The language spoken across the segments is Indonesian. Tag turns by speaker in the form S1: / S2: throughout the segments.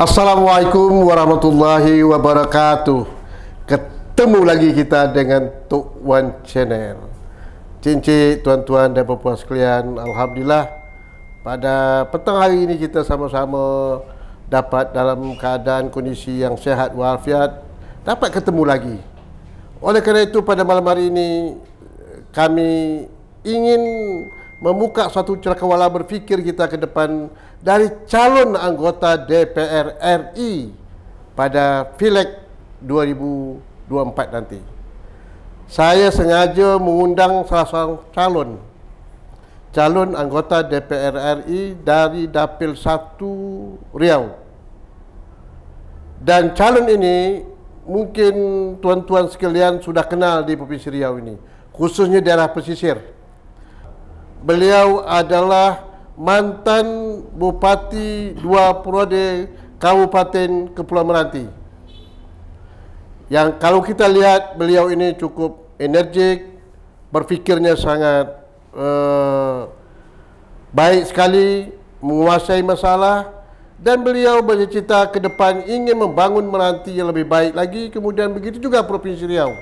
S1: Assalamualaikum warahmatullahi wabarakatuh. Ketemu lagi kita dengan Tok Wan Channel. Cincin tuan-tuan dan puan-puan sekalian, alhamdulillah pada petang hari ini kita sama-sama dapat dalam keadaan kondisi yang sehat walafiat, dapat ketemu lagi. Oleh kerana itu pada malam hari ini kami ingin membuka suatu cakrawala berfikir kita ke depan dari calon anggota DPR RI pada Pileg 2024 nanti. Saya sengaja mengundang salah seorang calon anggota DPR RI dari Dapil 1 Riau. Dan calon ini mungkin tuan-tuan sekalian sudah kenal di Provinsi Riau ini, khususnya daerah pesisir. Beliau adalah mantan Bupati 2 Periode Kabupaten Kepulauan Meranti. Yang kalau kita lihat beliau ini cukup energik, berfikirnya sangat baik sekali, menguasai masalah, dan beliau bercita ke depan ingin membangun Meranti yang lebih baik lagi. Kemudian begitu juga Provinsi Riau.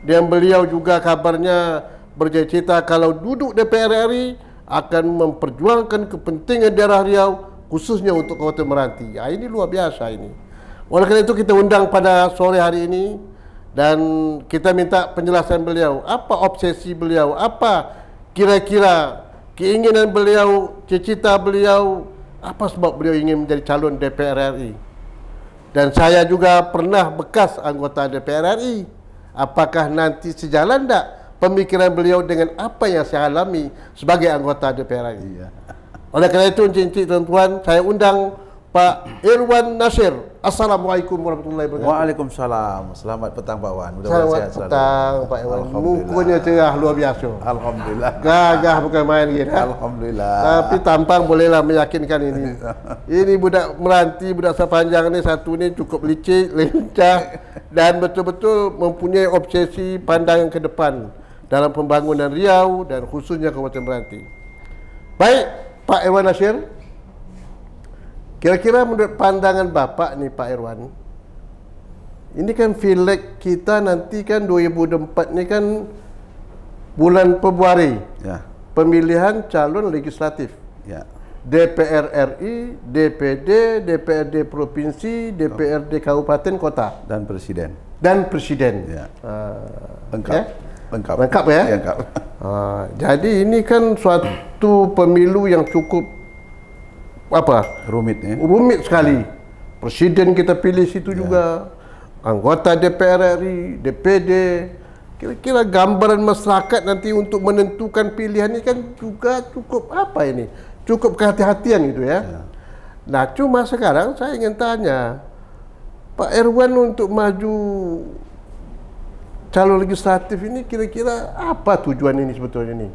S1: Dan beliau juga kabarnya bercita kalau duduk DPR RI akan memperjuangkan kepentingan daerah Riau, khususnya untuk Kabupaten Meranti. Ini luar biasa ini. Oleh kerana itu kita undang pada sore hari ini dan kita minta penjelasan beliau. Apa obsesi beliau? Apa kira-kira keinginan beliau, cita-cita beliau? Apa sebab beliau ingin menjadi calon DPR RI? Dan saya juga pernah bekas anggota DPR RI. Apakah nanti sejalan tak pemikiran beliau dengan apa yang saya alami sebagai anggota DPR RI? Iya. Oleh kerana itu, cincin tuan-tuan, saya undang Pak Irwan Nasir. Assalamualaikum warahmatullahi wabarakatuh.
S2: Waalaikumsalam. Selamat petang Pak Wan.
S1: Selamat petang Pak Irwan. Mukunya cerah luar biasa.
S2: Alhamdulillah.
S1: Gagah bukan main gitu.
S2: Alhamdulillah.
S1: Tapi tampang bolehlah meyakinkan ini. Ini budak Meranti, budak sepanjang ni, satu ni cukup licik, lincah dan betul-betul mempunyai obsesi pandangan ke depan dalam pembangunan Riau dan khususnya Kabupaten Meranti. Baik, Pak Irwan Nasir, kira-kira menurut pandangan Bapak nih Pak Irwan, ini kan Pileg kita nanti kan 2024 ni kan bulan Februari, ya. Pemilihan calon legislatif, ya. DPR RI, DPD, DPRD Provinsi, DPRD Kabupaten Kota dan Presiden. Ya. Lengkap. Ya? Lengkap ya? Lengkap. Jadi ini kan suatu pemilu yang cukup rumit ya? Rumit sekali. Presiden kita pilih situ juga, anggota DPR RI, DPD. Kira-kira gambaran masyarakat nanti untuk menentukan pilihan ini kan juga cukup cukup kehati-hatian gitu ya. Nah, cuma sekarang saya ingin tanya Pak Irwan, untuk maju calon legislatif ini kira-kira apa tujuan ini sebetulnya ini?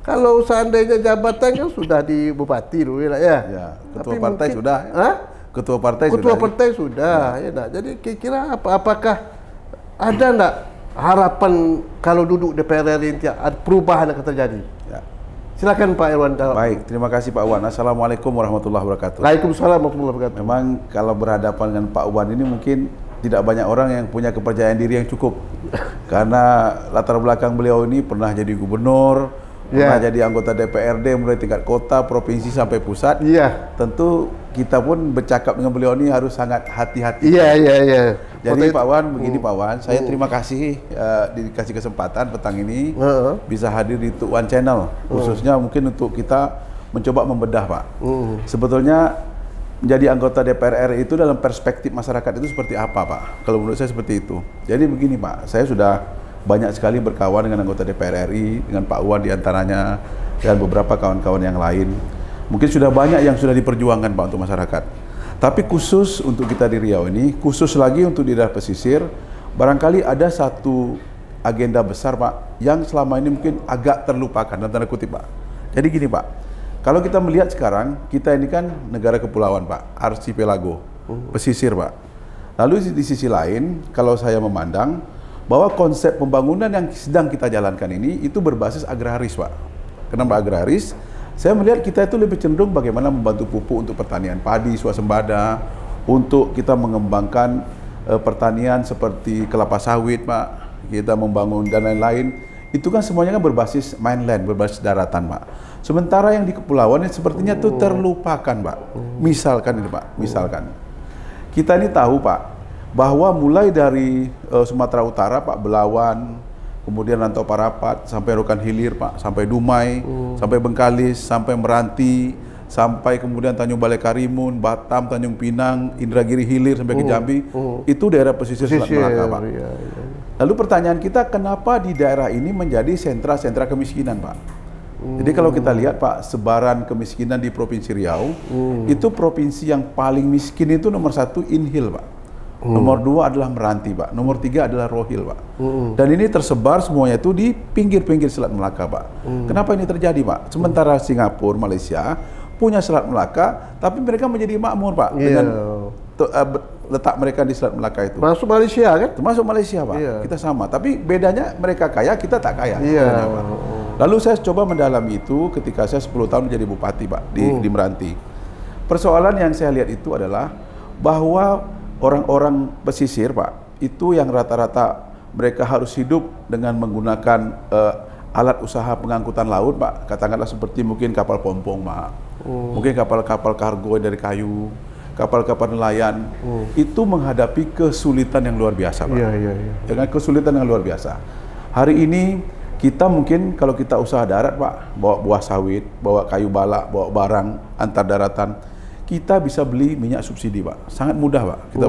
S1: Kalau seandainya jabatan kan sudah di bupati dulu ya.
S2: Ketua partai mungkin, sudah. Ketua partai sudah. Ya. Jadi kira-kira apakah ada enggak harapan kalau duduk DPR RI ada perubahan akan terjadi? Ya. Silakan Pak Irwan.
S3: Baik, terima kasih Pak Wan. Assalamualaikum warahmatullahi wabarakatuh.
S1: Waalaikumsalam warahmatullahi wabarakatuh.
S3: Memang kalau berhadapan dengan Pak Wan ini mungkin tidak banyak orang yang punya kepercayaan diri yang cukup. Karena latar belakang beliau ini pernah jadi gubernur, pernah jadi anggota DPRD mulai tingkat kota, provinsi sampai pusat. Tentu kita pun bercakap dengan beliau ini harus sangat hati-hati. Jadi Pak Wan, begini Pak Wan, saya terima kasih dikasih kesempatan petang ini bisa hadir di Tok Wan Channel, khususnya mungkin untuk kita mencoba membedah Pak. Sebetulnya menjadi anggota DPR RI itu dalam perspektif masyarakat itu seperti apa Pak? Kalau menurut saya seperti itu. Jadi begini Pak, saya sudah banyak sekali berkawan dengan anggota DPR RI, dengan Pak Wan diantaranya, dan beberapa kawan-kawan yang lain. Mungkin sudah banyak yang sudah diperjuangkan Pak untuk masyarakat. Tapi khusus untuk kita di Riau ini, khusus lagi untuk di daerah pesisir, barangkali ada satu agenda besar Pak, yang selama ini mungkin agak terlupakan, dan tanda kutip Pak. Jadi gini Pak, kalau kita melihat sekarang, kita ini kan negara kepulauan Pak, archipelago, pesisir Pak. Lalu di sisi lain, kalau saya memandang bahwa konsep pembangunan yang sedang kita jalankan ini itu berbasis agraris Pak. Kenapa agraris? Saya melihat kita itu lebih cenderung bagaimana membantu pupuk untuk pertanian padi, swasembada, untuk kita mengembangkan pertanian seperti kelapa sawit, Pak, kita membangun dan lain-lain, itu kan semuanya kan berbasis mainland, berbasis daratan, Pak. Sementara yang di kepulauan ini sepertinya tuh terlupakan, Pak. Misalkan ini, Pak, misalkan kita ini tahu, Pak, bahwa mulai dari Sumatera Utara, Pak, Belawan, kemudian Rantau Parapat, sampai Rokan Hilir, Pak, sampai Dumai, sampai Bengkalis, sampai Meranti, sampai kemudian Tanjung Balai Karimun, Batam, Tanjung Pinang, Indragiri Hilir sampai ke Jambi, itu daerah pesisir Selat Melaka, Pak. Iya. Lalu pertanyaan kita, kenapa di daerah ini menjadi sentra-sentra kemiskinan, Pak? Jadi kalau kita lihat, Pak, sebaran kemiskinan di Provinsi Riau, itu provinsi yang paling miskin itu nomor 1 Inhil, Pak. Nomor 2 adalah Meranti, Pak. Nomor 3 adalah Rohil, Pak. Dan ini tersebar semuanya itu di pinggir-pinggir Selat Melaka, Pak. Kenapa ini terjadi, Pak? Sementara Singapura, Malaysia punya Selat Melaka, tapi mereka menjadi makmur, Pak, dengan letak mereka di Selat Melaka itu.
S1: Masuk Malaysia kan?
S3: Termasuk Malaysia, Pak. Kita sama, tapi bedanya mereka kaya, kita tak kaya. Lalu saya coba mendalami itu ketika saya 10 tahun menjadi bupati, Pak, di Meranti. Persoalan yang saya lihat itu adalah bahwa orang-orang pesisir, Pak, itu yang rata-rata mereka harus hidup dengan menggunakan alat usaha pengangkutan laut, Pak. Katakanlah seperti mungkin kapal pompong, Pak. Mungkin kapal-kapal kargo dari kayu, kapal-kapal nelayan, itu menghadapi kesulitan yang luar biasa, Pak. Dengan kesulitan yang luar biasa. Hari ini kita mungkin kalau kita usaha darat, Pak, bawa buah sawit, bawa kayu balak, bawa barang antar daratan, kita bisa beli minyak subsidi, Pak. Sangat mudah, Pak. Kita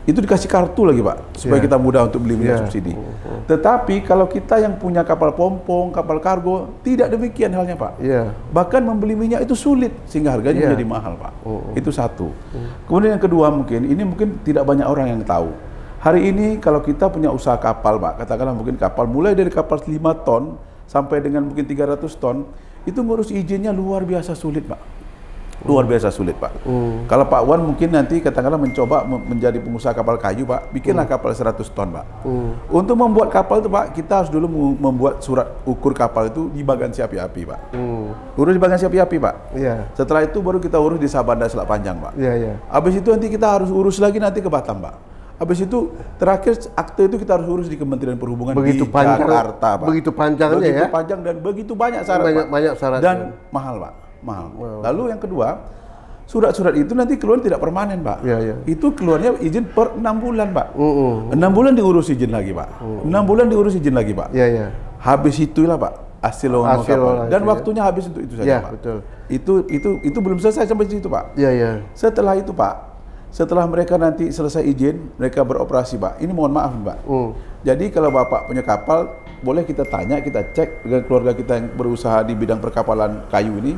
S3: itu dikasih kartu lagi, Pak, supaya kita mudah untuk beli minyak subsidi. Tetapi kalau kita yang punya kapal pompong, kapal kargo, tidak demikian halnya, Pak. Bahkan membeli minyak itu sulit sehingga harganya menjadi mahal, Pak. Itu satu. Kemudian yang kedua, mungkin tidak banyak orang yang tahu. Hari ini kalau kita punya usaha kapal, Pak, katakanlah mungkin kapal mulai dari kapal 5 ton sampai dengan mungkin 300 ton, itu ngurus izinnya luar biasa sulit, Pak. Luar biasa sulit, Pak. Kalau Pak Wan mungkin nanti katakanlah mencoba menjadi pengusaha kapal kayu, Pak, bikinlah kapal 100 ton, Pak. Untuk membuat kapal itu, Pak, kita harus dulu membuat surat ukur kapal itu di Bagansi Api-Api, Pak. Urus di Bagansi Api-Api, Pak. Setelah itu baru kita urus di Sabanda Selat Panjang, Pak. Habis itu nanti kita harus urus lagi nanti ke Batam, Pak. Habis itu terakhir akte itu kita harus urus di Kementerian Perhubungan di Jakarta, Pak.
S1: Begitu panjangnya,
S3: begitu panjang dan begitu banyak syarat,
S1: banyak syarat
S3: dan mahal, Pak. Mahal. Lalu yang kedua, surat-surat itu nanti keluar tidak permanen, Pak. Itu keluarnya izin per 6 bulan, Pak. 6 bulan diurus izin lagi, Pak. 6 bulan diurus izin lagi, Pak. Habis itulah, Pak, hasil kapal. Dan waktunya habis untuk itu saja, Pak. Betul. Itu belum selesai sampai situ, Pak. Setelah itu, Pak, setelah mereka nanti selesai izin, mereka beroperasi, Pak. Ini mohon maaf, Pak. Jadi kalau Bapak punya kapal, boleh kita tanya, kita cek dengan keluarga kita yang berusaha di bidang perkapalan kayu ini.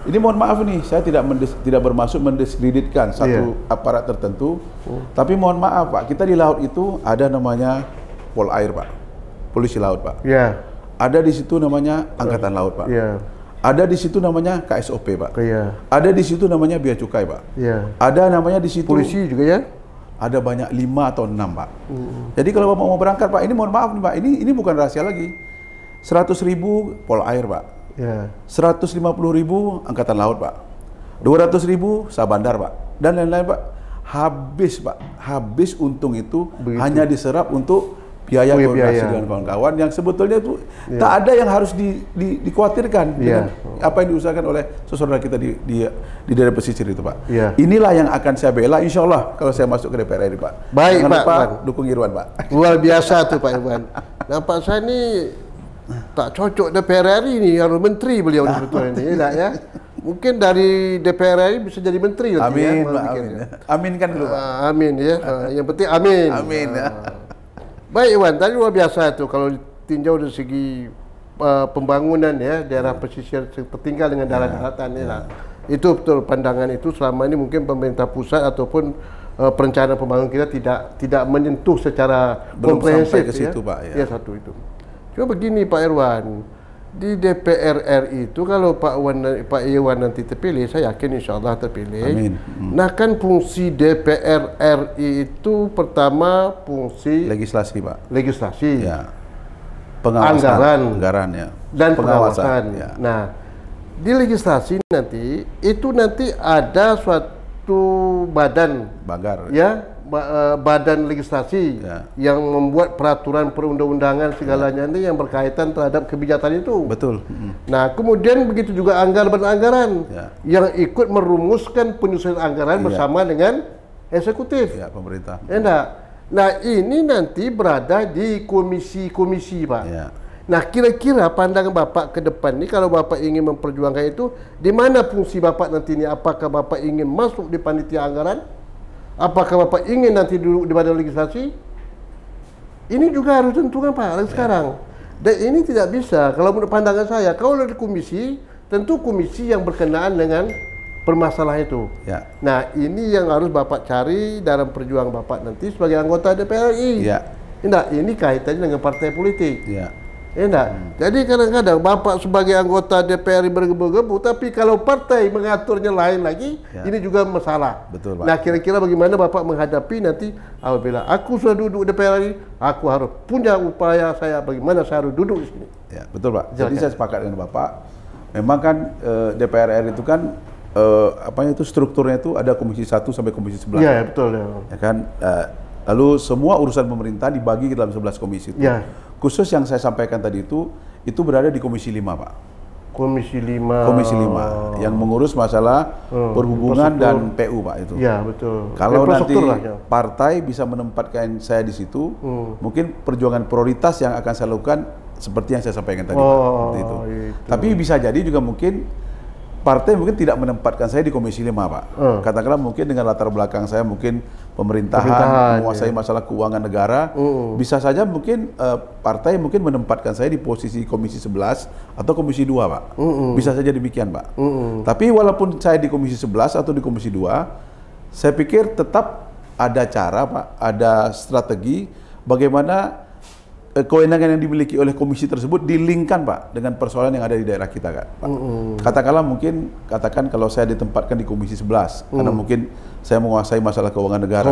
S3: Ini mohon maaf nih, saya tidak bermaksud mendiskreditkan satu aparat tertentu. Tapi mohon maaf, Pak, kita di laut itu ada namanya Pol Air, Pak. Polisi Laut, Pak. Ada di situ namanya Angkatan Laut, Pak. Ada di situ namanya KSOP, Pak. Ada di situ namanya Bea Cukai, Pak. Ada namanya di situ
S1: polisi juga, ya.
S3: Ada banyak 5 atau 6, Pak. Jadi kalau Bapak mau berangkat, Pak, ini mohon maaf nih, Pak, ini bukan rahasia lagi. 100.000 Pol Air, Pak. 150.000 Angkatan Laut, Pak. 200.000 Sabandar, Pak. Dan lain-lain, Pak. Habis, Pak. Habis untung itu hanya diserap untuk biaya koordinasi dengan kawan-kawan yang sebetulnya itu tak ada yang harus dikhawatirkan dengan apa yang diusahakan oleh saudara kita di daerah pesisir itu, Pak. Inilah yang akan saya bela, insya Allah, kalau saya masuk ke DPR ini, Pak.
S1: Baik,
S3: jangan
S1: Pak
S3: lupa
S1: Irwan.
S3: dukung Irwan, Pak.
S1: Luar biasa tuh, Pak Irwan. Nampak saya ini tak cocok DPR RI ini, harus menteri beliau sebetulnya ini, ya. Mungkin dari DPR RI bisa jadi menteri.
S3: Amin, Pak. Amin. Amin kan dulu, Pak.
S1: Amin, ya. Yang penting amin.
S3: Amin.
S1: Baik, Iwan, tadi luar biasa itu kalau ditinjau dari segi pembangunan, ya, daerah pesisir tertinggal dengan daerah-daratan, itu betul pandangan itu selama ini mungkin pemerintah pusat ataupun perencanaan pembangunan kita tidak menyentuh secara komprehensif,
S3: ke situ, Pak.
S1: Satu itu. Cuma begini, Pak Irwan, di DPR RI itu kalau Pak Irwan nanti terpilih, saya yakin insya Allah terpilih.
S3: Amin.
S1: Nah, kan fungsi DPR RI itu pertama fungsi
S3: legislasi, Pak.
S1: Legislasi.
S3: Pengawasan, anggaran, ya.
S1: Dan pengawasan. Nah, di legislasi nanti itu nanti ada suatu satu badan
S3: Banggar.
S1: ya, badan legislasi yang membuat peraturan perundang-undangan segalanya ini yang berkaitan terhadap kebijakan itu.
S3: Betul.
S1: Nah, kemudian begitu juga anggaran yang ikut merumuskan penyusunan anggaran bersama dengan eksekutif.
S3: Ya, pemerintah.
S1: Nah, ini nanti berada di komisi-komisi, Pak.
S3: Ya.
S1: Nah, kira-kira pandangan Bapak ke depan ini, kalau Bapak ingin memperjuangkan itu, di mana fungsi Bapak nanti ini? Apakah Bapak ingin masuk di panitia anggaran? Apakah Bapak ingin nanti duduk di badan legislasi? Ini juga harus tentukan, Pak, sekarang. Dan ini tidak bisa, kalau menurut pandangan saya, kalau di komisi, tentu komisi yang berkenaan dengan permasalahan itu. Ya. Nah, ini yang harus Bapak cari dalam perjuangan Bapak nanti sebagai anggota DPR RI. Ya. Ini kaitannya dengan partai politik. Ya. Jadi kadang-kadang Bapak sebagai anggota DPR bergebu-gebu, tapi kalau partai mengaturnya lain lagi, ini juga masalah.
S3: Betul, Pak.
S1: Nah, kira-kira bagaimana Bapak menghadapi nanti apabila aku sudah duduk DPR ini, aku harus punya upaya saya bagaimana saya harus duduk di sini.
S3: Ya, betul, Pak. Jadi saya sepakat dengan Bapak. Memang kan DPR RI itu kan strukturnya itu ada komisi 1 sampai komisi 11.
S1: Iya, betul ya.
S3: Ya kan? Lalu semua urusan pemerintah dibagi ke dalam 11 komisi itu. Ya. Khusus yang saya sampaikan tadi itu berada di Komisi 5, Pak.
S1: Komisi 5.
S3: Komisi 5 yang mengurus masalah perhubungan dan PU, Pak, itu.
S1: Ya, betul.
S3: Kalau nanti partai bisa menempatkan saya di situ, mungkin perjuangan prioritas yang akan saya lakukan seperti yang saya sampaikan tadi, Pak, seperti itu. Tapi bisa jadi juga mungkin partai mungkin tidak menempatkan saya di Komisi 5, Pak. Katakanlah mungkin dengan latar belakang saya mungkin pemerintahan menguasai masalah keuangan negara, bisa saja mungkin partai mungkin menempatkan saya di posisi Komisi 11 atau Komisi 2, Pak. Bisa saja demikian, Pak. Tapi walaupun saya di Komisi 11 atau di Komisi 2, saya pikir tetap ada cara, Pak, ada strategi bagaimana kewenangan yang dimiliki oleh komisi tersebut dilingkan, Pak, dengan persoalan yang ada di daerah kita, kan, Pak. Katakanlah katakan kalau saya ditempatkan di Komisi 11 karena mungkin saya menguasai masalah keuangan negara.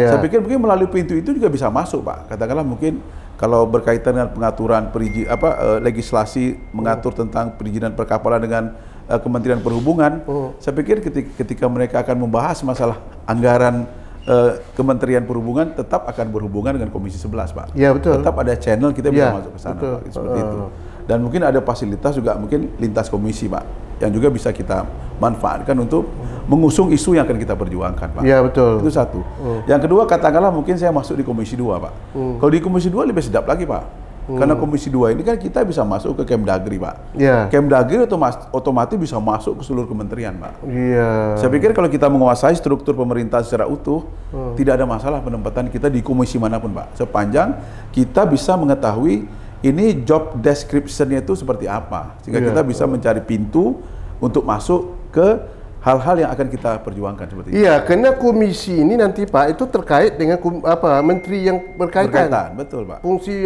S3: Saya pikir mungkin melalui pintu itu juga bisa masuk, Pak. Katakanlah mungkin kalau berkaitan dengan pengaturan legislasi mengatur tentang perizinan perkapalan dengan Kementerian Perhubungan, saya pikir ketika mereka akan membahas masalah anggaran Kementerian Perhubungan tetap akan berhubungan dengan Komisi 11, Pak.
S1: Iya, betul.
S3: Tetap ada channel kita bisa masuk ke sana, Pak, seperti itu. Dan mungkin ada fasilitas juga mungkin lintas komisi, Pak, yang juga bisa kita manfaatkan untuk mengusung isu yang akan kita perjuangkan, Pak.
S1: Iya, betul.
S3: Itu satu. Yang kedua, katakanlah mungkin saya masuk di Komisi 2, Pak. Kalau di Komisi 2 lebih sedap lagi, Pak. Karena Komisi 2 ini kan kita bisa masuk ke Kemdagri, Pak. Yeah. Kemdagri otomatis bisa masuk ke seluruh kementerian, Pak.
S1: Yeah.
S3: Saya pikir kalau kita menguasai struktur pemerintah secara utuh, tidak ada masalah penempatan kita di komisi manapun, Pak. Sepanjang kita bisa mengetahui ini job description-nya itu seperti apa. Sehingga kita bisa mencari pintu untuk masuk ke hal-hal yang akan kita perjuangkan seperti itu.
S1: Iya, karena komisi ini nanti, Pak, itu terkait dengan menteri yang berkaitan.
S3: Betul, Pak.
S1: Fungsi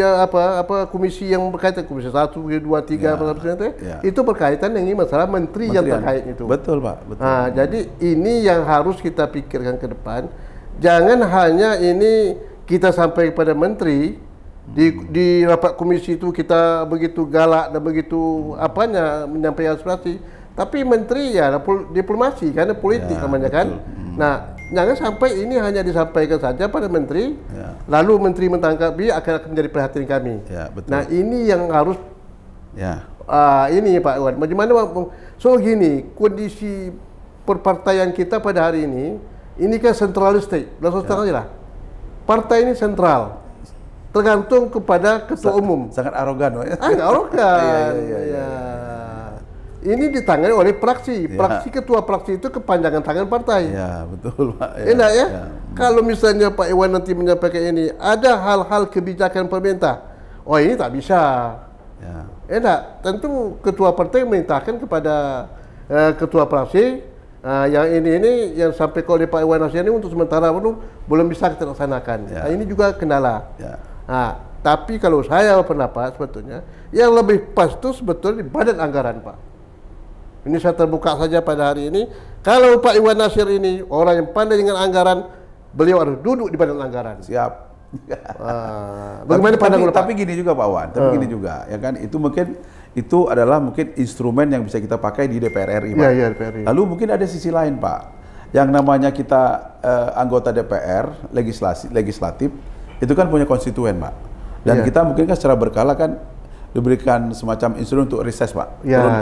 S1: komisi yang berkaitan, komisi 1, 2, 3 itu berkaitan dengan masalah menteri yang terkait itu.
S3: Betul, Pak. Betul.
S1: Nah, jadi ini yang harus kita pikirkan ke depan. Jangan hanya ini kita sampai kepada menteri di rapat komisi itu kita begitu galak dan begitu menyampaikan aspirasi. Tapi menteri ya diplomasi karena politik namanya kan. Nah, jangan sampai ini hanya disampaikan saja pada menteri, lalu menteri menangkap dia akan menjadi perhatian kami.
S3: Betul.
S1: Nah, ini yang harus ini Pak Iwan. Bagaimana gini, kondisi perpartaian kita pada hari ini kan sentralistik. Langsung aja lah. Partai ini sentral. Tergantung kepada ketua umum.
S3: Sangat arogan, Pak.
S1: Arogan. Ini ditangani oleh praksi. Ketua praksi itu kepanjangan tangan partai.
S3: Ya, betul, Pak.
S1: Enak ya? Kalau misalnya Pak Iwan nanti menyampaikan ini, ada hal-hal kebijakan pemerintah. Oh, ini tak bisa. Enak. Tentu ketua partai memerintahkan kepada ketua praksi yang ini yang sampai oleh Pak Iwan Nasir ini untuk sementara belum bisa kita laksanakan. Nah, ini juga kendala. Nah, tapi kalau saya pendapat sebetulnya yang lebih pas itu sebetulnya di badan anggaran, Pak. Ini saya terbuka saja pada hari ini. Kalau Pak Iwan Nasir ini orang yang pandai dengan anggaran, beliau harus duduk di badan anggaran.
S3: Siap.
S1: Bagaimana pandangan Pak?
S3: Tapi gini juga, Pak Wan. Tapi gini juga, ya kan? Itu mungkin adalah mungkin instrumen yang bisa kita pakai di DPR RI, Pak.
S1: Iya, DPR RI.
S3: Lalu mungkin ada sisi lain, Pak. yang namanya kita anggota DPR, legislatif, itu kan punya konstituen, Pak. Dan kita mungkin kan secara berkala kan diberikan semacam instrumen untuk reses, Pak, turun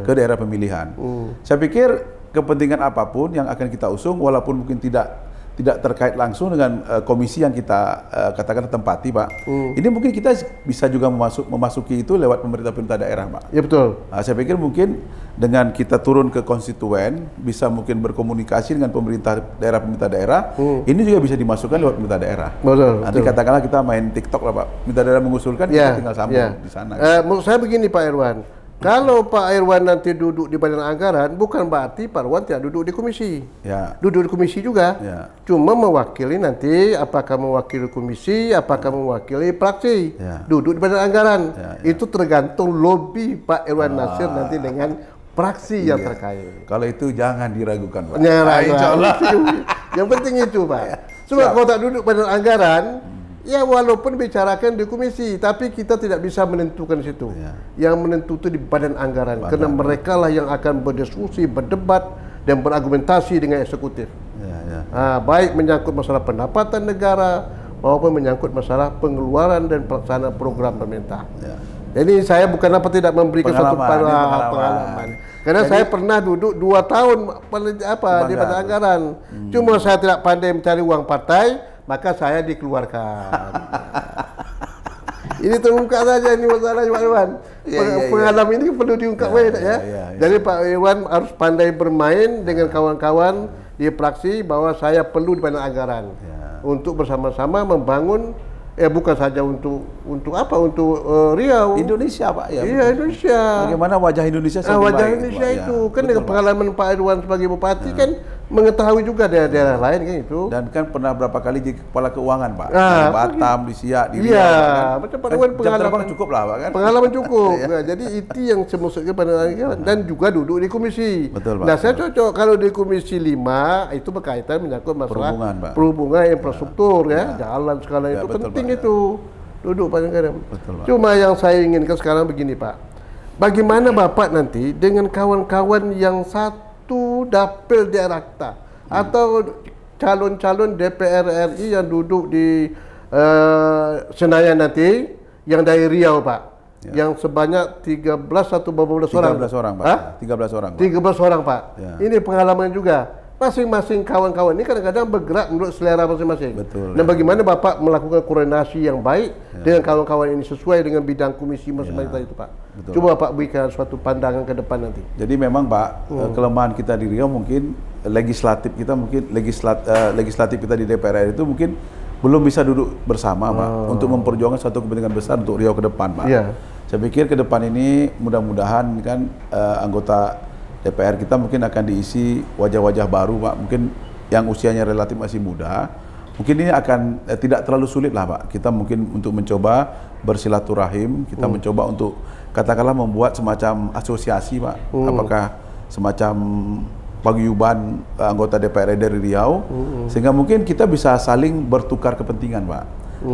S3: ke daerah pemilihan. Saya pikir kepentingan apapun yang akan kita usung, walaupun mungkin tidak terkait langsung dengan komisi yang kita katakan tempati, Pak. Ini mungkin kita bisa juga memasuki itu lewat pemerintah daerah, Pak.
S1: Ya betul.
S3: Nah, saya pikir mungkin dengan kita turun ke konstituen, bisa mungkin berkomunikasi dengan pemerintah daerah, ini juga bisa dimasukkan lewat pemerintah daerah.
S1: Betul.
S3: Nanti katakanlah kita main TikTok lah, Pak. Pemerintah daerah mengusulkan, kita tinggal sambung di sana.
S1: Menurut saya begini, Pak Irwan. Kalau Pak Irwan nanti duduk di badan anggaran, bukan berarti Pak Irwan tidak duduk di komisi. Duduk di komisi juga. Cuma mewakili nanti, apakah mewakili komisi, apakah mewakili fraksi. Duduk di badan anggaran. Itu tergantung lobby Pak Irwan Nasir nanti dengan fraksi yang terkait.
S3: Kalau itu jangan diragukan, Pak.
S1: Insya Allah. Yang penting itu, Pak. Sebab kalau tak duduk badan anggaran, ya walaupun bicarakan di komisi, tapi kita tidak bisa menentukan situ. Yang menentu itu di badan anggaran, karena mereka lah yang akan berdiskusi, berdebat, dan berargumentasi dengan eksekutif. Baik menyangkut masalah pendapatan negara, maupun menyangkut masalah pengeluaran dan pelaksanaan program pemerintah. Jadi saya bukan tidak memberikan suatu pengalaman. Karena saya pernah duduk 2 tahun di badan anggaran. Cuma saya tidak pandai mencari uang partai, maka saya dikeluarkan. Ini terungkap saja ini masalahnya, Pak Irwan. Pengalaman ini perlu diungkap ya. Jadi Pak Irwan harus pandai bermain dengan kawan-kawan di fraksi bahwa saya perlu di badan anggaran untuk bersama-sama membangun. Bukan saja untuk apa? Untuk Riau.
S3: Indonesia, Pak.
S1: Iya, Indonesia.
S3: Bagaimana wajah Indonesia
S1: wajah Indonesia itu kan dengan pengalaman Pak Irwan sebagai bupati kan mengetahui juga daerah-daerah lain kan itu.
S3: Dan kan pernah berapa kali jadi kepala keuangan, Pak. Di Batam, di Siak, di Riau.
S1: Iya, macam Pak Irwan
S3: pengalaman cukup lah, Pak kan.
S1: Pengalaman cukup. Jadi itu yang semuanya pada dan juga duduk di komisi.
S3: Betul, Pak.
S1: Nah, saya cocok kalau di komisi 5 itu berkaitan menyangkut masalah perhubungan infrastruktur jalan segala itu penting itu. Duduk paling kadang. Cuma yang saya inginkan sekarang begini, Pak. Bagaimana Bapak nanti dengan kawan-kawan yang satu dapil daerah kita atau calon-calon DPR RI yang duduk di Senayan nanti yang dari Riau, Pak. Yang sebanyak 13 atau 12 orang.
S3: 13 orang, Pak. 13 orang, Pak.
S1: 13 orang, Pak. Ini pengalaman juga. Masing-masing kawan-kawan ini kadang-kadang bergerak menurut selera masing-masing. Dan bagaimana Bapak melakukan koordinasi yang baik dengan kawan-kawan ini sesuai dengan bidang komisi masing-masing itu, Pak. Coba Pak berikan suatu pandangan ke depan nanti.
S3: Jadi memang, Pak, kelemahan kita di Riau mungkin legislatif kita di DPR itu mungkin belum bisa duduk bersama, Pak, untuk memperjuangkan suatu kepentingan besar untuk Riau ke depan, Pak. Saya pikir ke depan ini mudah-mudahan kan anggota DPR kita mungkin akan diisi wajah-wajah baru, Pak. Mungkin yang usianya relatif masih muda. Mungkin ini akan tidak terlalu sulit lah, Pak. Kita mungkin untuk mencoba bersilaturahim, kita mencoba untuk katakanlah membuat semacam asosiasi, Pak. Apakah semacam paguyuban anggota DPR dari Riau, sehingga mungkin kita bisa saling bertukar kepentingan, Pak.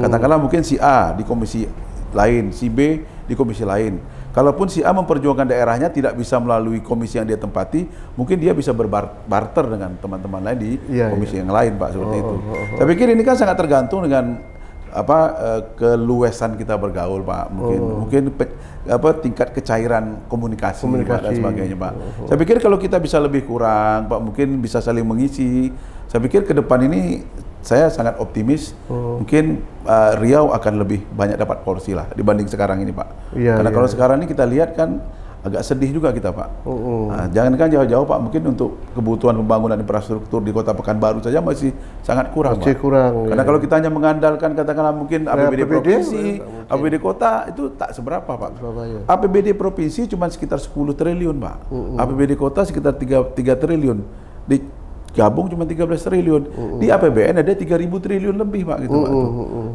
S3: Katakanlah mungkin si A di komisi lain, si B di komisi lain. Kalaupun si A memperjuangkan daerahnya tidak bisa melalui komisi yang dia tempati, mungkin dia bisa berbarter dengan teman-teman lain di komisi yang lain, Pak, seperti itu. Saya pikir ini kan sangat tergantung dengan keluasan kita bergaul, Pak. Mungkin tingkat kecairan komunikasi. Pak, dan sebagainya, Pak. Saya pikir kalau kita bisa lebih kurang, Pak, mungkin bisa saling mengisi. Saya pikir ke depan ini saya sangat optimis. Mungkin Riau akan lebih banyak dapat porsi lah dibanding sekarang ini, Pak. Karena kalau sekarang ini kita lihat kan agak sedih juga kita, Pak. Jangankan jauh-jauh, Pak, mungkin untuk kebutuhan pembangunan infrastruktur di Kota Pekanbaru saja masih sangat kurang, Pak. Karena kalau kita hanya mengandalkan katakanlah mungkin APBD provinsi, APBD kota itu tak seberapa, Pak. APBD provinsi cuma sekitar 10 triliun, Pak. APBD kota sekitar 3 triliun. Digabung cuma 13 triliun. Di APBN ada 3.000 triliun lebih, Pak, gitu, Pak.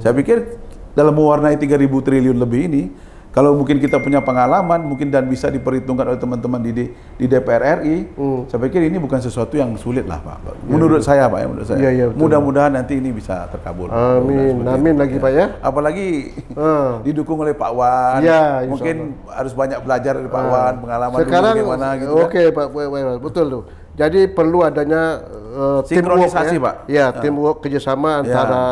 S3: Saya pikir dalam mewarnai 3.000 triliun lebih ini, kalau mungkin kita punya pengalaman, mungkin dan bisa diperhitungkan oleh teman-teman di DPR RI, saya pikir ini bukan sesuatu yang sulit lah, Pak. Menurut saya, Pak, menurut saya. Mudah-mudahan nanti ini bisa terkabul.
S1: Amin, amin lagi, Pak, ya.
S3: Apalagi didukung oleh Pak Wan. Mungkin harus banyak belajar dari Pak Wan, pengalaman
S1: sekarang,
S3: dulu bagaimana gitu.
S1: Oke, Pak, betul tuh. Jadi perlu adanya
S3: sinkronisasi,
S1: ya.
S3: Pak.
S1: Ya, teamwork kerjasama antara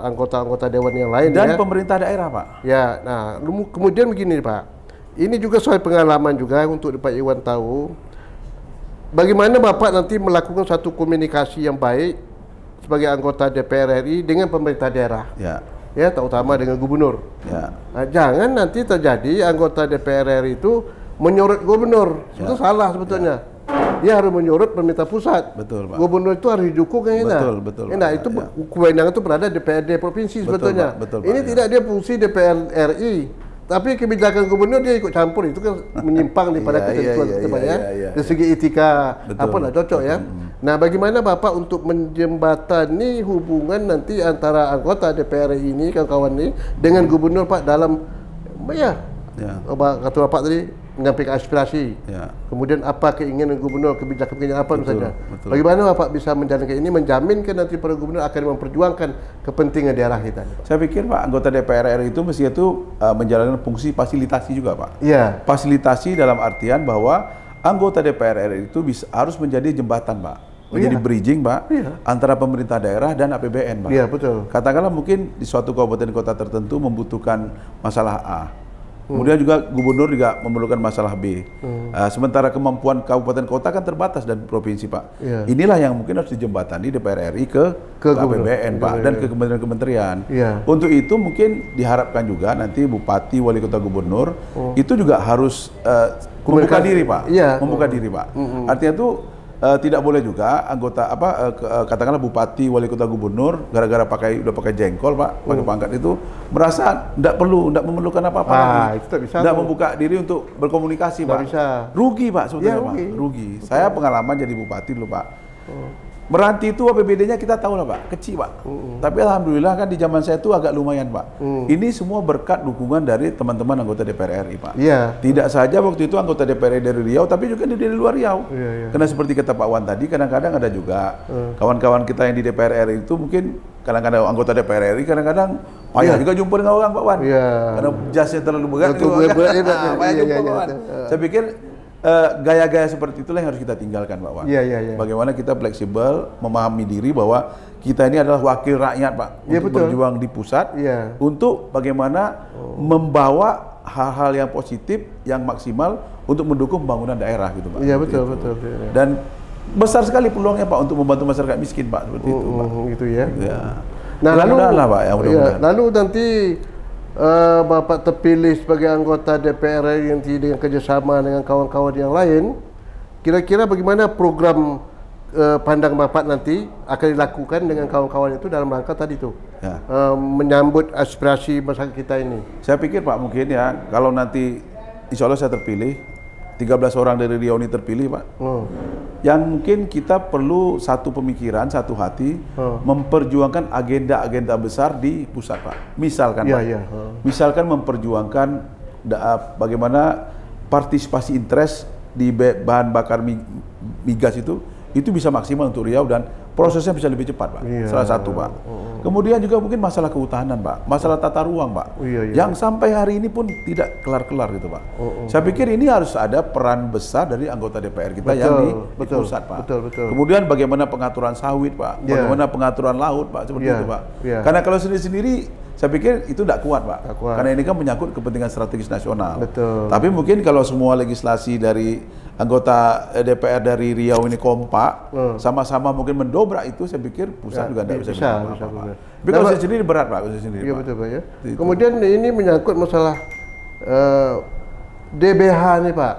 S1: anggota-anggota dewan yang lain
S3: dan
S1: ya.
S3: pemerintah daerah, Pak.
S1: Ya, nah kemudian begini Pak. Ini juga soal pengalaman juga untuk Pak Iwan tahu. Bagaimana Bapak nanti melakukan satu komunikasi yang baik sebagai anggota DPR RI dengan pemerintah daerah. Ya, terutama dengan gubernur. Nah, jangan nanti terjadi anggota DPR RI itu menyorot gubernur. Itu salah sebetulnya. Dia harus menyorot pemerintah pusat.
S3: Betul, Pak.
S1: Gubernur itu harus didukung kan.
S3: Betul.
S1: Nah, itu kewenangan itu berada di DPRD provinsi sebetulnya.
S3: Betul,
S1: ini
S3: Pak,
S1: tidak dia fungsi DPR RI. Tapi kebijakan gubernur dia ikut campur, itu kan menyimpang daripada ketentuan kita Pak ya. Dari segi etika cocok ya. Nah, bagaimana Bapak untuk menjembatani hubungan nanti antara anggota DPR RI ini kawan-kawan ini dengan gubernur Pak dalam kata Bapak tadi menyampaikan aspirasi. Kemudian apa keinginan gubernur, kebijakan apa misalnya. Bagaimana Bapak bisa menjalankan ini, menjaminkan nanti para gubernur akan memperjuangkan kepentingan daerah kita? Pak?
S3: Saya pikir Pak, anggota DPR RI itu mesti menjalankan fungsi fasilitasi juga, Pak. Fasilitasi dalam artian bahwa anggota DPR RI itu harus menjadi jembatan, Pak. Menjadi bridging, Pak, antara pemerintah daerah dan APBN, Pak.
S1: Iya, betul.
S3: Katakanlah mungkin di suatu kabupaten kota tertentu membutuhkan masalah A. Kemudian juga gubernur juga memerlukan masalah B. Sementara kemampuan kabupaten kota kan terbatas dan provinsi, Pak. Inilah yang mungkin harus dijembatani DPR RI ke APBN, Pak, dan ke kementerian-kementerian. Untuk itu mungkin diharapkan juga nanti bupati, wali kota, gubernur itu juga harus membuka diri, Pak. Membuka diri, Pak. Artinya itu tidak boleh juga anggota katakanlah bupati, wali kota, gubernur gara-gara udah pakai jengkol, Pak, pakai pangkat itu merasa tidak memerlukan apa-apa lagi. Tidak membuka diri untuk berkomunikasi, Pak. Rugi, Pak, sebetulnya, Pak. Rugi. Saya pengalaman jadi bupati dulu, Pak. Meranti itu APBD-nya kita tahu lah, Pak, kecil, Pak. Tapi alhamdulillah kan di zaman saya itu agak lumayan, Pak. Ini semua berkat dukungan dari teman-teman anggota DPR RI, Pak. Tidak saja waktu itu anggota DPR RI dari Riau, tapi juga dari luar Riau. Karena seperti kata Pak Wan tadi, kadang-kadang ada juga kawan-kawan kita yang di DPR RI itu mungkin kadang-kadang anggota DPR RI kadang-kadang payah juga jumpa dengan orang, Pak Wan. Karena jasnya terlalu berat. Payah jumpa, Pak Wan. Saya pikir gaya-gaya seperti itulah yang harus kita tinggalkan, Pak Wan. Bagaimana kita fleksibel, memahami diri bahwa kita ini adalah wakil rakyat, Pak, untuk berjuang di pusat, untuk bagaimana membawa hal-hal yang positif, yang maksimal untuk mendukung pembangunan daerah, gitu, Pak.
S1: Betul.
S3: Dan besar sekali peluangnya, Pak, untuk membantu masyarakat miskin, Pak, seperti itu, Pak.
S1: Gitu ya. Nah, lalu nanti Bapak terpilih sebagai anggota DPR RI nanti dengan kerjasama dengan kawan-kawan yang lain, kira-kira bagaimana program pandang Bapak nanti akan dilakukan dengan kawan-kawan itu dalam rangka tadi itu menyambut aspirasi masyarakat kita ini? Saya pikir, Pak, mungkin ya kalau nanti insya Allah saya terpilih, 13 orang dari Riau ini terpilih, Pak, yang mungkin kita perlu satu pemikiran, satu hati, memperjuangkan agenda-agenda besar di pusat, Pak. Misalkan, Pak, misalkan memperjuangkan bagaimana partisipasi interest di bahan bakar migas itu bisa maksimal untuk Riau dan prosesnya bisa lebih cepat, Pak. Salah satu, Pak. Kemudian juga mungkin masalah kehutanan, Pak, masalah tata ruang, Pak, yang sampai hari ini pun tidak kelar-kelar, gitu, Pak. Saya pikir ini harus ada peran besar dari anggota DPR kita yang di pusat, Pak. Kemudian bagaimana pengaturan sawit, Pak, bagaimana pengaturan laut, Pak, seperti itu, Pak. Karena kalau sendiri-sendiri, saya pikir itu tidak kuat, Pak. Karena ini kan menyangkut kepentingan strategis nasional. Tapi mungkin kalau semua legislasi dari anggota DPR dari Riau ini kompak, sama-sama mungkin mendobrak itu, saya pikir pusat juga tidak bisa apa-apa. Tapi kalau sendiri berat, Pak. Iya, betul, Pak, ya. Kemudian ini menyangkut masalah DBH nih, Pak.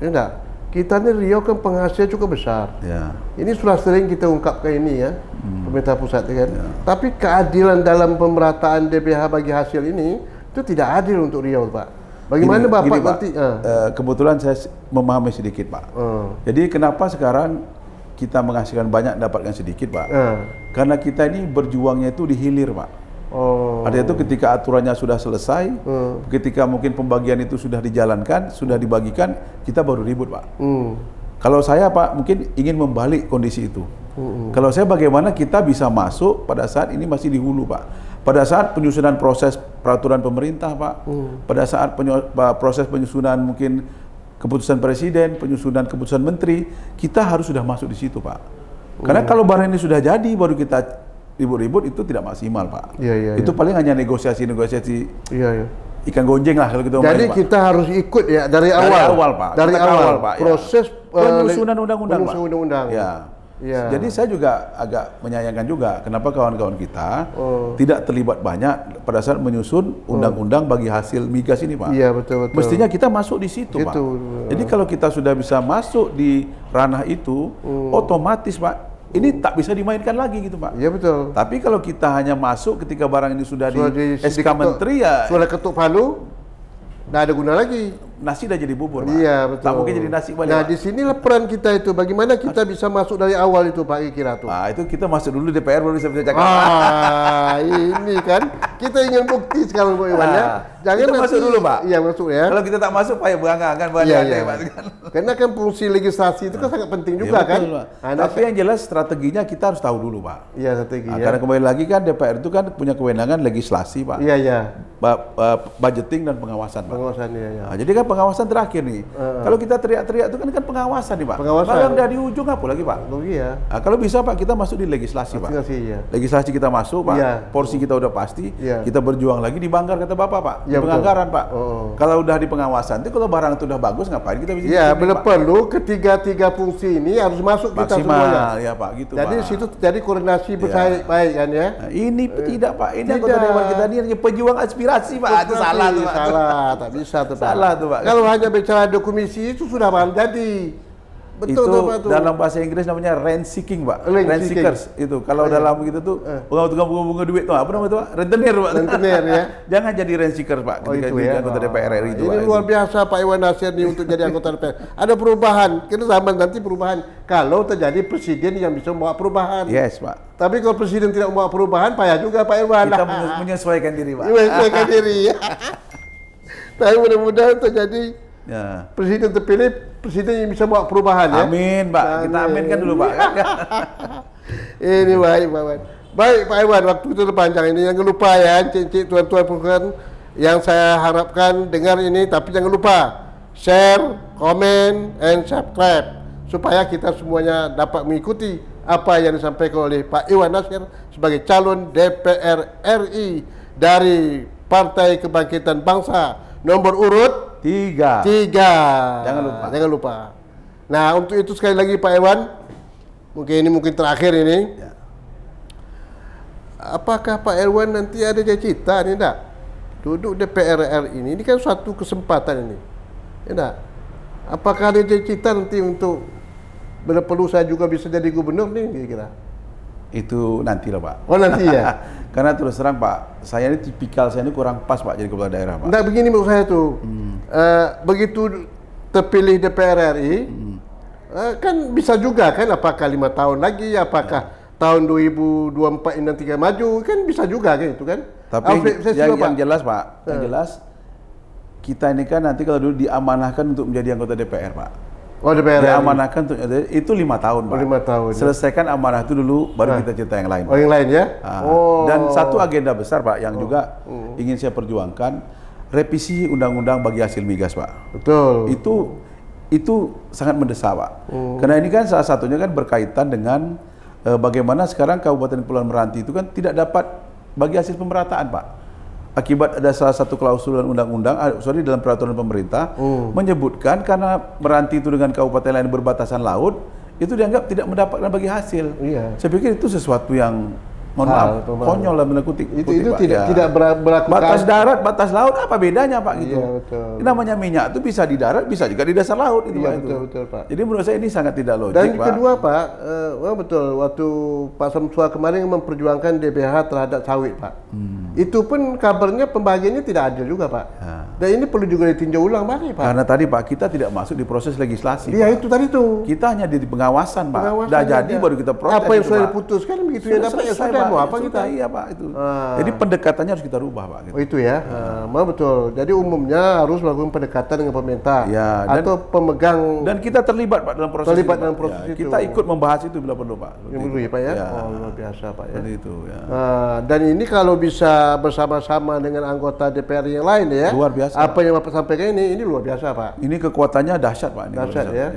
S1: Enggak. Kita ini Riau kan penghasil cukup besar. Ini sudah sering kita ungkapkan ini ya, pemerintah pusat kan. Tapi keadilan dalam pemerataan DBH bagi hasil ini itu tidak adil untuk Riau, Pak. Bagaimana Bapak nanti?
S3: Kebetulan saya memahami sedikit, Pak. Jadi kenapa sekarang kita menghasilkan banyak, dapatkan sedikit, Pak? Karena kita ini berjuangnya itu di hilir, Pak. Artinya itu ketika aturannya sudah selesai, ketika mungkin pembagian itu sudah dijalankan, sudah dibagikan, kita baru ribut, Pak. Kalau saya, Pak, mungkin ingin membalik kondisi itu. Kalau saya, bagaimana kita bisa masuk pada saat ini masih di hulu, Pak. Pada saat penyusunan proses peraturan pemerintah, Pak. Pada saat proses penyusunan mungkin keputusan presiden, penyusunan keputusan menteri, kita harus sudah masuk di situ, Pak. Karena kalau barang ini sudah jadi, baru kita ribut-ribut, itu tidak maksimal, Pak. Itu paling hanya negosiasi-negosiasi ikan gonjeng lah kalau kita
S1: Jadi kita harus ikut ya dari awal.
S3: Dari awal, Pak.
S1: Dari awal, Pak. Proses
S3: penyusunan undang-undang, Pak.
S1: Undang-undang.
S3: Ya. Jadi saya juga agak menyayangkan juga kenapa kawan-kawan kita tidak terlibat banyak pada saat menyusun undang-undang bagi hasil migas ini, Pak.
S1: Iya, betul.
S3: Mestinya kita masuk di situ, Pak. Jadi kalau kita sudah bisa masuk di ranah itu, otomatis, Pak, ini tak bisa dimainkan lagi gitu, Pak.
S1: Iya, betul.
S3: Tapi kalau kita hanya masuk ketika barang ini sudah di SK Menteri ya,
S1: sudah ketuk palu, nggak ada guna lagi.
S3: Nasi dah jadi bubur, Pak.
S1: Iya, betul.
S3: Tak mungkin jadi nasi balik.
S1: Nah, di sinilah peran kita itu. Bagaimana kita bisa masuk dari awal itu, Pak Kira tuh?
S3: Nah, itu kita masuk dulu DPR baru bisa cakap.
S1: Ini kan kita ingin bukti sekarang, Pak Iwan ya.
S3: Jangan kita masuk dulu, Pak.
S1: Iya, masuk ya.
S3: Kalau kita tak masuk, Pak, ya berangan, Pak.
S1: Karena kan fungsi legislasi itu kan sangat penting juga, kan.
S3: Tapi yang jelas strateginya kita harus tahu dulu, Pak.
S1: Iya, strateginya.
S3: Karena kembali lagi kan DPR itu kan punya kewenangan legislasi, Pak.
S1: Iya.
S3: Budgeting dan pengawasan, Pak.
S1: Pengawasan, iya.
S3: Nah, jadi kan pengawasan terakhir nih. Kalau kita teriak-teriak itu kan pengawasan nih, Pak.
S1: Pengawasan.
S3: Kalau yang dari ujung apa lagi, Pak?
S1: Iya.
S3: Nah, kalau bisa, Pak, kita masuk di legislasi, Pak. Legislasi kita masuk, Pak.
S1: Iya.
S3: Porsi kita udah pasti. Kita berjuang lagi di banggar kata Bapak, Pak. Di penganggaran, Pak. Kalau udah di pengawasan, itu kalau barang itu udah bagus, ngapain kita bisa?
S1: Iya, perlu ketiga fungsi ini harus masuk kita semuanya.
S3: Ya, Pak, gitu,
S1: jadi
S3: Pak.
S1: situ jadi koordinasi baik kan ya.
S3: Nah, ini tidak, Pak. Ini anggota dewan kita ini hanya pejuang aspirasi, Pak. Itu salah tuh, Pak.
S1: Salah, tak bisa tuh, Pak.
S3: Salah tuh, Pak.
S1: Kalau hanya bicara komisi itu sudah malam jadi. Betul
S3: itu
S1: tuh, Pak, tuh.
S3: Dalam bahasa Inggris namanya rent seeking, Pak. Rent seekers itu. Kalau dalam begitu tuh tukang bunga duit tuh apa namanya tuh, Pak? Rentenir, Pak.
S1: Rentenir ya.
S3: Jangan jadi rent seekers, Pak. Ketika jadi anggota DPR RI itu.
S1: Ini luar biasa Pak Iwan Nasir nih untuk jadi anggota DPR. Ada perubahan. Kita zaman nanti perubahan kalau terjadi presiden yang bisa membawa perubahan.
S3: Yes, Pak.
S1: Tapi kalau presiden tidak membawa perubahan, payah juga Pak Iwan.
S3: Kita menyesuaikan diri, Pak.
S1: Menyesuaikan diri. Tapi mudah-mudahan terjadi presiden terpilih, presiden yang bisa bawa perubahan ya.
S3: Amin, Pak. Kita aminkan dulu, Pak.
S1: Ini baik, Pak Iwan. Baik, Pak Iwan, waktu itu panjang ini. Jangan lupa ya, cik-cik, tuan-tuan, yang saya harapkan dengar ini, tapi jangan lupa share, comment, and subscribe supaya kita semuanya dapat mengikuti apa yang disampaikan oleh Pak Iwan Nasir sebagai calon DPR RI dari Partai Kebangkitan Bangsa nomor urut 3. Jangan lupa. Nah, untuk itu sekali lagi Pak Iwan, mungkin terakhir ini. Ya. Apakah Pak Iwan nanti ada cita nih enggak? Duduk DPR RI ini kan suatu kesempatan ini. Ya enggak? Apakah ada cita nanti untuk bila perlu saya juga bisa jadi gubernur nih kira-kira?
S3: Itu nanti lah, Pak.
S1: Oh, nanti ya.
S3: Karena terus terang, Pak, saya ini tipikal saya ini kurang pas, Pak, jadi kepala daerah, Pak.
S1: Nah, begini menurut saya tuh. Begitu terpilih DPR RI, kan bisa juga kan apakah 5 tahun lagi, apakah tahun 2024 ini nanti maju, kan bisa juga kan itu kan.
S3: Tapi yang jelas, Pak, yang jelas kita ini kan nanti kalau dulu diamanahkan untuk menjadi anggota DPR, Pak.
S1: Oh, DPR
S3: diamanahkan untuk itu 5 tahun, Pak.
S1: 5 tahun.
S3: Selesaikan amanah itu dulu, baru kita cerita yang lain.
S1: Oh, yang lain ya?
S3: Dan satu agenda besar, Pak, yang juga ingin saya perjuangkan, revisi undang-undang bagi hasil migas, Pak.
S1: Betul.
S3: Itu sangat mendesak, Pak. Karena ini kan salah satunya kan berkaitan dengan bagaimana sekarang Kabupaten Kepulauan Meranti itu kan tidak dapat bagi hasil pemerataan, Pak. Akibat ada salah satu klausul dalam undang-undang, dalam peraturan pemerintah menyebutkan karena Meranti itu dengan kabupaten lain berbatasan laut, itu dianggap tidak mendapatkan bagi hasil.
S1: Iya.
S3: Saya pikir itu sesuatu yang konyol lah menekutik.
S1: Itu tidak berlaku.
S3: Batas darat, batas laut apa bedanya, Pak, gitu.
S1: Iya, betul.
S3: Ini namanya minyak itu bisa di darat, bisa juga di dasar laut itu,
S1: iya,
S3: Pak.
S1: Betul, Pak.
S3: Jadi menurut saya ini sangat tidak logik,
S1: Dan
S3: Pak.
S1: kedua, Pak, betul waktu Pak Samsua kemarin memperjuangkan DBH terhadap sawit, Pak. Itu pun kabarnya pembagiannya tidak adil juga, Pak. Dan ini perlu juga ditinjau ulang balik, Pak.
S3: Karena tadi, Pak, kita tidak masuk di proses legislasi.
S1: Iya,
S3: Pak.
S1: itu tadi tuh.
S3: Kita hanya di pengawasan, Pak. Udah jadi baru kita proses.
S1: Apa yang sudah diputuskan begitu ya dapat ya sudah.
S2: mau apa kita?
S3: Iya Pak itu. Jadi pendekatannya harus kita rubah Pak. Gitu.
S2: Oh itu ya, betul. Jadi umumnya harus melakukan pendekatan dengan pemerintah
S3: ya,
S2: atau pemegang.
S3: Dan kita terlibat Pak dalam proses.
S2: Terlibat dalam proses itu.
S3: Kita ikut membahas itu bila perlu Pak.
S2: Yang perlu ya Pak ya. Oh luar biasa Pak ya.
S3: Seperti itu ya.
S2: Dan ini kalau bisa bersama-sama dengan anggota DPR yang lain ya.
S3: Luar biasa.
S2: Apa yang Bapak sampaikan ini luar biasa Pak.
S3: Ini kekuatannya dahsyat Pak.
S2: Dahsyat ya.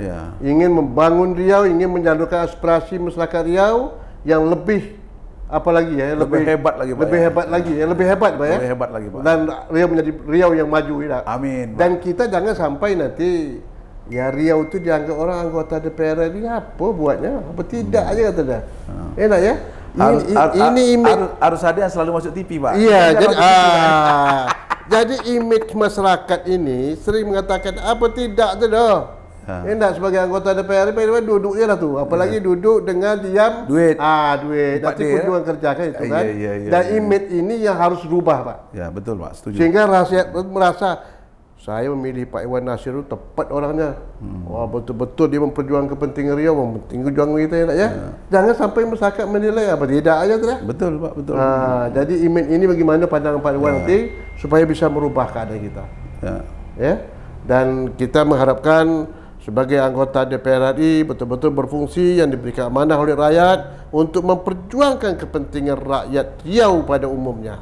S2: Ingin membangun Riau, ingin menyalurkan aspirasi masyarakat Riau yang lebih apalagi ya,
S3: lebih hebat lagi Pak.
S2: Lebih hebat lagi ya, lebih hebat Pak ya.
S3: Lebih hebat lagi Pak.
S2: Dan Riau menjadi Riau yang maju ya.
S3: Amin. Pak.
S2: Dan kita jangan sampai nanti ya Riau itu dianggap orang anggota DPR ini apa buatnya? Apa tidak aja kata dia. Enak ya? Ini
S3: harus ada yang selalu masuk TV Pak.
S2: Iya, jadi jadi image masyarakat ini sering mengatakan apa tidak tu dah. Enak sebagai anggota DPR duduk je lah tu. Apalagi duduk dengan diam
S3: duit.
S2: Duit. Nanti kunjungan kerja kan itu kan. Dan image ini yang harus rubah Pak.
S3: Ya betul Pak, setuju.
S2: Sehingga rakyat merasa saya memilih Pak Iwan Nasir itu tepat orangnya. Wah betul-betul dia memperjuangkan kepentingan Riau, memperjuangkan kita ya. Jangan sampai masyarakat menilai apa tidak aja tu ya.
S3: Betul Pak, betul.
S2: Jadi image ini bagaimana pandangan Pak Iwan nanti supaya bisa merubah keadaan kita. Ya. Dan kita mengharapkan sebagai anggota DPR RI betul-betul berfungsi yang diberikan amanah oleh rakyat untuk memperjuangkan kepentingan rakyat Riau pada umumnya.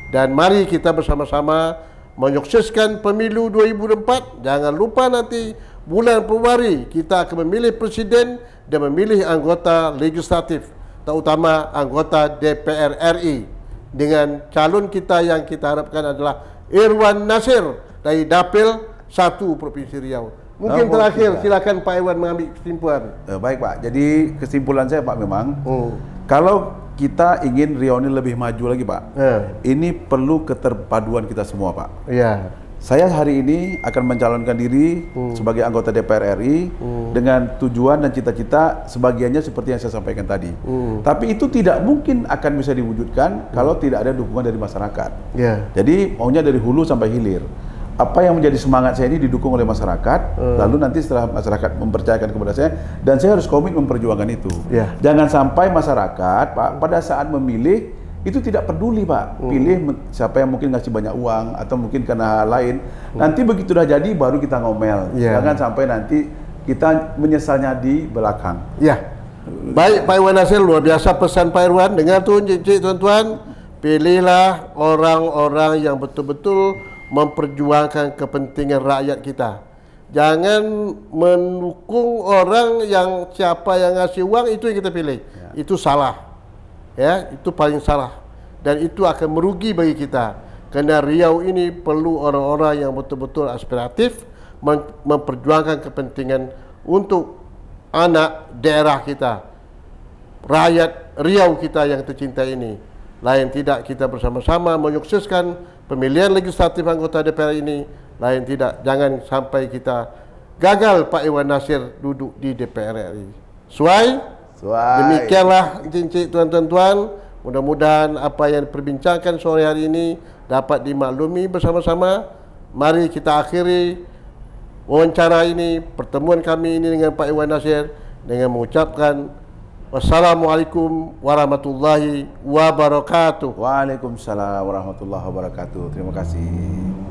S2: Dan mari kita bersama-sama menyukseskan pemilu 2024. Jangan lupa nanti bulan Februari kita akan memilih presiden dan memilih anggota legislatif, terutama anggota DPR RI dengan calon kita yang kita harapkan adalah Irwan Nasir dari Dapil 1 Provinsi Riau. Mungkin terakhir silakan Pak Iwan mengambil kesimpulan.
S3: Baik Pak. Jadi kesimpulan saya Pak memang kalau kita ingin Riau ini lebih maju lagi Pak. Ini perlu keterpaduan kita semua Pak.
S2: Iya.
S3: Saya hari ini akan mencalonkan diri sebagai anggota DPR RI dengan tujuan dan cita-cita sebagiannya seperti yang saya sampaikan tadi. Tapi itu tidak mungkin akan bisa diwujudkan kalau tidak ada dukungan dari masyarakat. Jadi maunya dari hulu sampai hilir. Apa yang menjadi semangat saya ini didukung oleh masyarakat, lalu nanti setelah masyarakat mempercayakan kepada saya, dan saya harus komit memperjuangkan itu. Jangan sampai masyarakat Pak pada saat memilih itu tidak peduli Pak, pilih siapa yang mungkin ngasih banyak uang atau mungkin karena hal lain. Nanti begitu udah jadi baru kita ngomel. Jangan sampai nanti kita menyesalnya di belakang.
S2: Baik Pak Iwan Nasir, luar biasa pesan Pak Irwan. Dengar tuh cik tuan-tuan, pilihlah orang-orang yang betul-betul memperjuangkan kepentingan rakyat kita. Jangan mendukung orang yang siapa yang ngasih uang itu yang kita pilih. Itu salah. Ya, itu paling salah. Dan itu akan merugi bagi kita. Kerana Riau ini perlu orang-orang yang betul-betul aspiratif, memperjuangkan kepentingan untuk anak daerah kita, rakyat Riau kita yang tercinta ini. Lain tidak kita bersama-sama menyukseskan pemilihan legislatif anggota DPR ini. Lain tidak, jangan sampai kita gagal Pak Iwan Nasir duduk di DPR RI. Suai? Demikianlah cincin tuan-tuan. Mudah-mudahan apa yang diperbincangkan sore hari ini dapat dimaklumi bersama-sama. Mari kita akhiri wawancara ini, pertemuan kami ini dengan Pak Iwan Nasir dengan mengucapkan wassalamualaikum warahmatullahi wabarakatuh.
S3: Waalaikumsalam warahmatullahi wabarakatuh. Terima kasih.